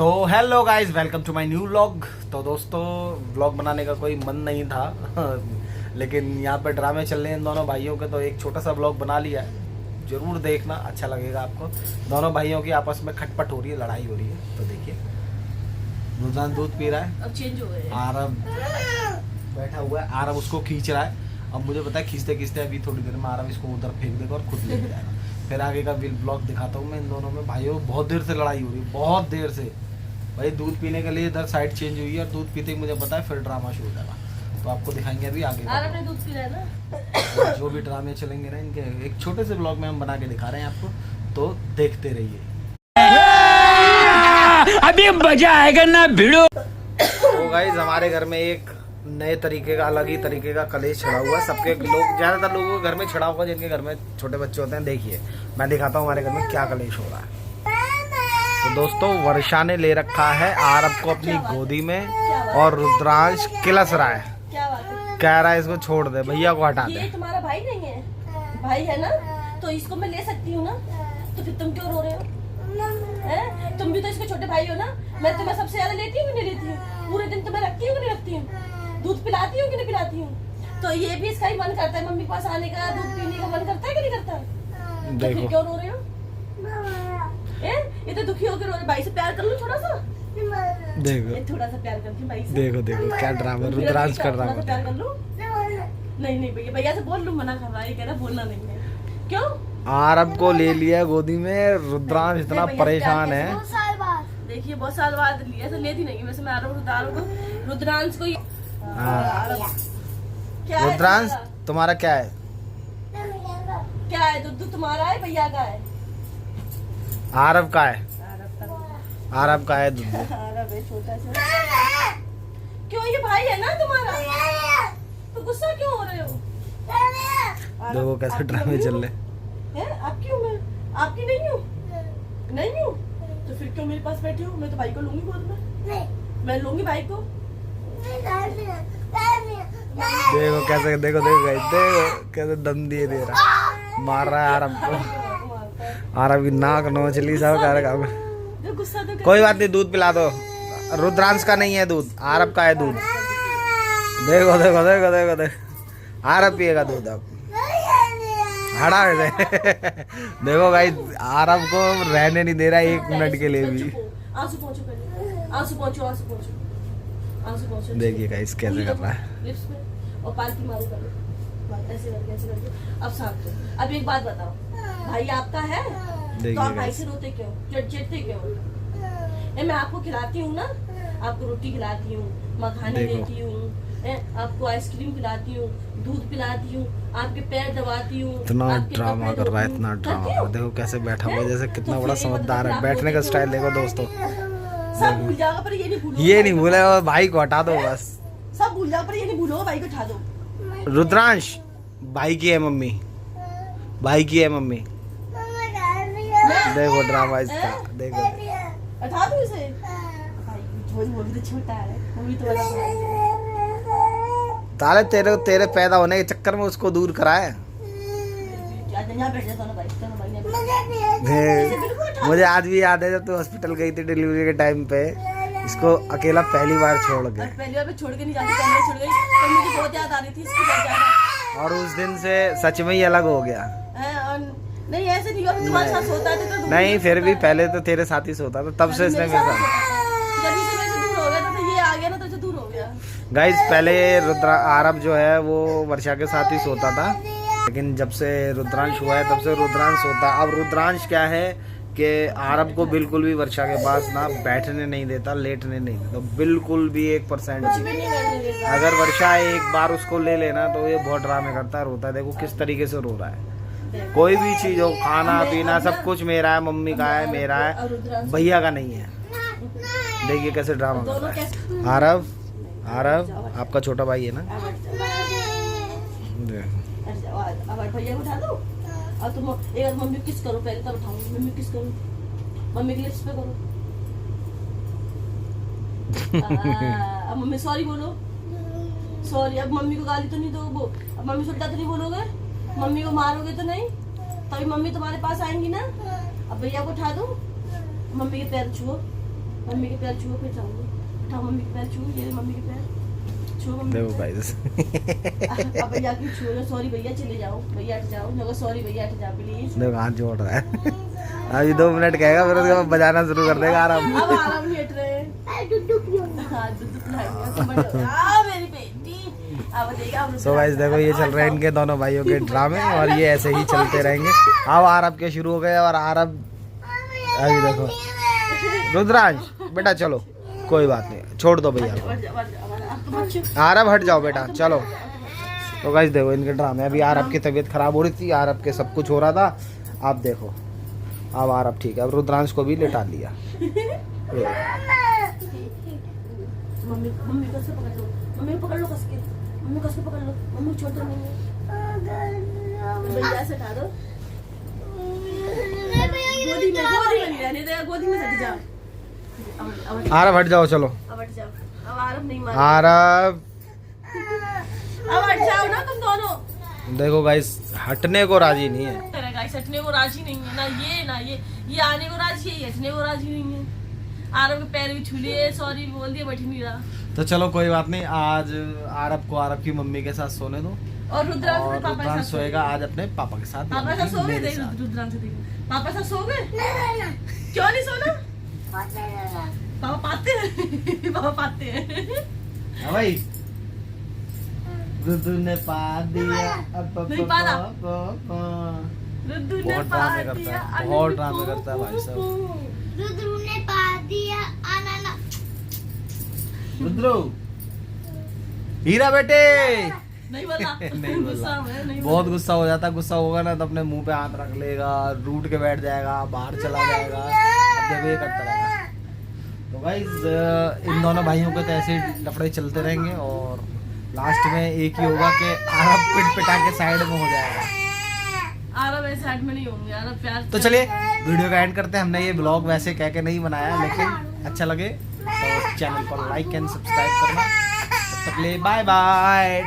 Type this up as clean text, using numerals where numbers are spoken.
तो hello guys, welcome to my new vlog. तो दोस्तों, व्लॉग बनाने का कोई मन नहीं था लेकिन यहाँ पे ड्रामे चल रहे हैं इन दोनों भाइयों के, तो एक छोटा सा व्लॉग बना लिया है। जरूर देखना, अच्छा लगेगा आपको। दोनों भाइयों की आपस में खटपट हो रही है, लड़ाई हो रही है। तो देखिए, रुद्रांश दूध पी रहा है, अब चेंज हो गए। आरव बैठा हुआ है, आरव उसको खींच रहा है। अब मुझे पता है खींचते खींचते अभी थोड़ी देर में आरव इसको उधर फेंक देगा और खुद लेके जाएगा। फिर आगे का ब्लॉग दिखाता हूँ मैं इन दोनों में। भाइयों बहुत देर से लड़ाई हो रही है, बहुत देर से। भाई दूध पीने के लिए इधर साइड चेंज हुई है और दूध पीते ही मुझे पता है फिर ड्रामा शुरू हो जाएगा। तो आपको दिखाएंगे अभी आगे आरव ने दूध पी रहा है ना। जो भी ड्रामे चलेंगे ना इनके, एक छोटे से ब्लॉग में हम बना के दिखा रहे हैं आपको, तो देखते रहिए। अभी मजा आएगा ना भिड़ो। तो गाइस, हमारे घर में एक नए तरीके का, अलग ही तरीके का कलेश छड़ा हुआ है। सबके लोग, ज्यादातर लोगों के घर में छड़ा होगा जिनके घर में छोटे बच्चे होते हैं। देखिए, मैं दिखाता हूँ हमारे घर में क्या कलेश हो रहा है। तो दोस्तों, वर्षा ने ले रखा है आरव को अपनी गोदी में और रुद्रांश किलस रहा है। क्या बात है? कह रहा है इसको छोड़ दे, भैया को हटा दे। ये तुम्हारा भाई नहीं है? भाई है ना, तो इसको मैं ले सकती हूँ ना। तो फिर तुम क्यों रो रहे हो? हैं? तुम भी तो इसके छोटे भाई हो ना। मैं तुम्हें सबसे ज्यादा लेती हूँ कि नहीं लेती हूँ? पूरे दिन तुम्हें रखती हूँ कि नहीं रखती हूँ? दूध पिलाती हूँ कि नहीं पिलाती हूँ? तो ये भी इसका ही मन करता है, मम्मी के पास आने का, दूध पीने का मन करता है कि नहीं करता? तो फिर क्यों रो रहे हो? ये तो दुखी होकर रो रहे। भाई से प्यार कर लो थोड़ा सा। देखो थोड़ा सा प्यार करती हूँ भाई से। देखो देखो क्या ड्रामा रुद्रांश कर रहा है। प्यार कर लूं? नहीं नहीं भैया, भैया से बोल लूं, मना कर रहा है, ये कह रहा बोलना नहीं है। क्यों? आरव को ले लिया गोदी में, रुद्रांश इतना परेशान है। देखिए, बहुत साल बाद लिया, तो लेती नहीं वैसे मैं आरव को, रुद्रांश को। रुद्रांश तुम्हारा क्या है? क्या है? दूध तुम्हारा है, भैया का है? आरव का है, आरव का है दूध। आरव है छोटा सा। क्यों, ये भाई है ना तुम्हारा? तो गुस्सा क्यों हो रहे हो? देखो कैसे ड्रामे चल रहे हैं। आपकी हूँ मैं, आपकी नहीं हूँ। नहीं हूँ तो फिर क्यों मेरे पास बैठी हो? मैं तो भाई को लूंगी गोद में। मैं लूंगी भाई को। देखो कैसे, देखो देखो गाइस, देखो कैसे दम दिए दे रहा, मार रहा है आरव को। आरव की नाक नोचली सब कर रहा है। गुस्सा तो कोई बात नहीं, दूध पिला दो। रुद्रांश का नहीं है दूध, आरव का है दूध। देखो देखो देखो देखो देखो, आरव पिएगा दूध अब। हटा दे देखो गाइस, आरव को रहने नहीं दे रहा एक मिनट के लिए भी। आंसू पोंछो पहले, आंसू पोंछो, आंसू पोंछो, आंसू पोंछो। देखिए गाइस कैसे कर रहा है। लिप्स में और पालकी मारो पहले, ऐसे करके ऐसे करके। अब शांत हो। अब एक बात बताओ, भाई आपका है तो आप भाई से रोते क्यों, चिढ़ते क्यों? मैं आपको खिलाती हूँ ना, आपको रोटी खिलाती हूँ, मखाने देती हूँ, आपको आइसक्रीम खिलाती हूँ, दूध पिलाती हूँ, आपके पैर दबाती हूँ। इतना ड्रामा कर रहा है, इतना ड्रामा। देखो कैसे बैठा हुआ, जैसे कितना बड़ा समझदार है। बैठने का स्टाइल देखो दोस्तों। सब भूल जाओगे पर ये नहीं भूलो। ये नहीं भूले, भाई को हटा दो बस। सब भूल जाओ पर ये नहीं भूलो, भाई को उठा दो। रुद्रांश भाई की है मम्मी, भाई की है मम्मी। देखो ड्रामा इसका, देखो उठा दो इसे। भाई वो भी तो छोटा है, वो भी तो बड़ा है। ताले तेरे पैदा होने के चक्कर में उसको दूर कराए। मुझे आज भी याद है जब तू हॉस्पिटल गई थी डिलीवरी के टाइम पे, इसको अकेला पहली बार छोड़ गए। पहली बार छोड़ के नहीं जाती, पहले छोड़ गई तो मुझे बहुत याद आ रही थी इसकी बहुत ज्यादा। और उस दिन से सच में ही अलग हो गया। नहीं ऐसे नहीं, तुम्हारे साथ सोता था तो नहीं, फिर भी पहले तो तेरे साथ ही सोता था, तब से इसने मेरे साथ। जब से मेरे से दूर हो गया तो ये आ गया ना, तो दूर हो गया। गाइस, पहले आरव जो है वो वर्षा के साथ ही सोता था, लेकिन जब से रुद्रांश हुआ है तब से रुद्रांश सोता। अब रुद्रांश क्या है कि आरव को बिल्कुल भी वर्षा के पास ना बैठने नहीं देता, लेटने नहीं देता, बिल्कुल भी 1% भी। अगर वर्षा एक बार उसको ले लेना तो ये बहुत ड्रामे करता है, रोता है। देखो किस तरीके से रो रहा है। कोई भी चीज हो, खाना पीना सब कुछ मेरा है, मम्मी का है, मेरा है, भैया का नहीं है। देखिए कैसे ड्रामा कर रहा है। आरव, आरव आपका छोटा भाई है ना। भैया को उठा दो और तुम एक मम्मी किस करो पहले, तब उठाऊंगी। मम्मी किस करो, मम्मी के लिप्स पे करो। अब मम्मी सॉरी बोलो, सॉरी। अब मम्मी को गाली तो नहीं दो, वो अब मम्मी सुनता तो नहीं बोलोगे, मम्मी को मारोगे तो नहीं, तभी मम्मी तुम्हारे पास आएंगी ना। अब भैया को उठा दो, मम्मी के पैर छुओ, मम्मी के पैर छुओ फिर जाऊंगी। उठाओ मम्मी के पैर छुओ, ये मम्मी के पैर छुओ मम्मी देखो के पैर। गाइस अब भैया की छुओ, सॉरी भैया चले जाओ, भैया हट जाओ, देखो सॉरी भैया हट जाओ प्लीज। देखो हाथ जोड़ रहा है। अभी 2 मिनट कहेगा फिर उसके बाद बजाना शुरू कर देगा आराम। अब आराम नहीं हट रहे। हाँ, दूध पिलाएंगे, समझ जाओ। मेरी बेटी अब देखा। सो गाइस देखो ये चल रहे हैं इनके दोनों भाइयों के ड्रामे और ये ऐसे ही चलते रहेंगे। अब आरब के शुरू हो गए और आरब अभी देखो रुद्रांश बेटा चलो कोई बात नहीं छोड़ दो भैया को। आरब हट जाओ बेटा चलो। तो गाइस देखो इनके ड्रामे। अभी आरब की तबीयत खराब हो रही थी, आरब के सब कुछ हो रहा था। आप देखो अब आरब ठीक है। अब रुद्रांश को भी लेटा लिया। मम्मी मम्मी कस के पकड़ लो, मम्मी पकड़ लो कस के, मम्मी कस के पकड़ लो, मम्मी छोड़ दो नहीं। भैया से उठा दो, गोदी में नहीं रहने दे, गोदी में सट जाओ। आरब हट जाओ चलो। अब हट जाओ, अब आरब नहीं मार। आरब अब हट जाओ ना तुम दोनों। देखो गाइस हटने को राजी नहीं है। तेरा गाइस हटने को राजी नहीं है ना ये आने को राजी है, ये हटने को राजी नहीं है। आरब के पैर भी छू लिए, सॉरी बोल दिया, बैठ नहीं रहा। तो चलो कोई बात नहीं। आज आरब को आरब की मम्मी के साथ सोने दो और रुद्रांश और अपने पापा के रुद्रांश साथ सोएगा आज अपने पापा के साथ। पापा के साथ सो गए। मेरे देख साथ। रुद्रांश देख, पापा के साथ सो गए। क्यों नहीं सोना? पापा पाते हैं। पापा पाते हैं। हाँ भाई रुद्र ने पा दिया नहीं पाला। बहुत ड्रामे करता है, बहुत ड्रामे करता है भाई साहब। रुद्र ने पा दिया अनाना। रुद्रो हीरा बेटे नहीं बोला। नहीं गुस्सा बोला। में नहीं बहुत गुस्सा हो जाता। गुस्सा होगा ना तो अपने मुंह पे हाथ रख लेगा, रूठ के बैठ जाएगा, बाहर चला जाएगा। अब देखो ये करता रहेगा। तो गाइस इन दोनों भाइयों के तो ऐसे लफड़े चलते रहेंगे और लास्ट में एक ही होगा कि आरब पिट पिटा के साइड में हो जाएगा। आरब ऐसे साइड में नहीं होंगे, आरब प्यार। तो चलिए वीडियो का एंड करते हैं। हमने ये ब्लॉग वैसे कह के नहीं बनाया, लेकिन अच्छा लगे तो चैनल को लाइक एंड सब्सक्राइब करना। तब तक ले बाय बाय।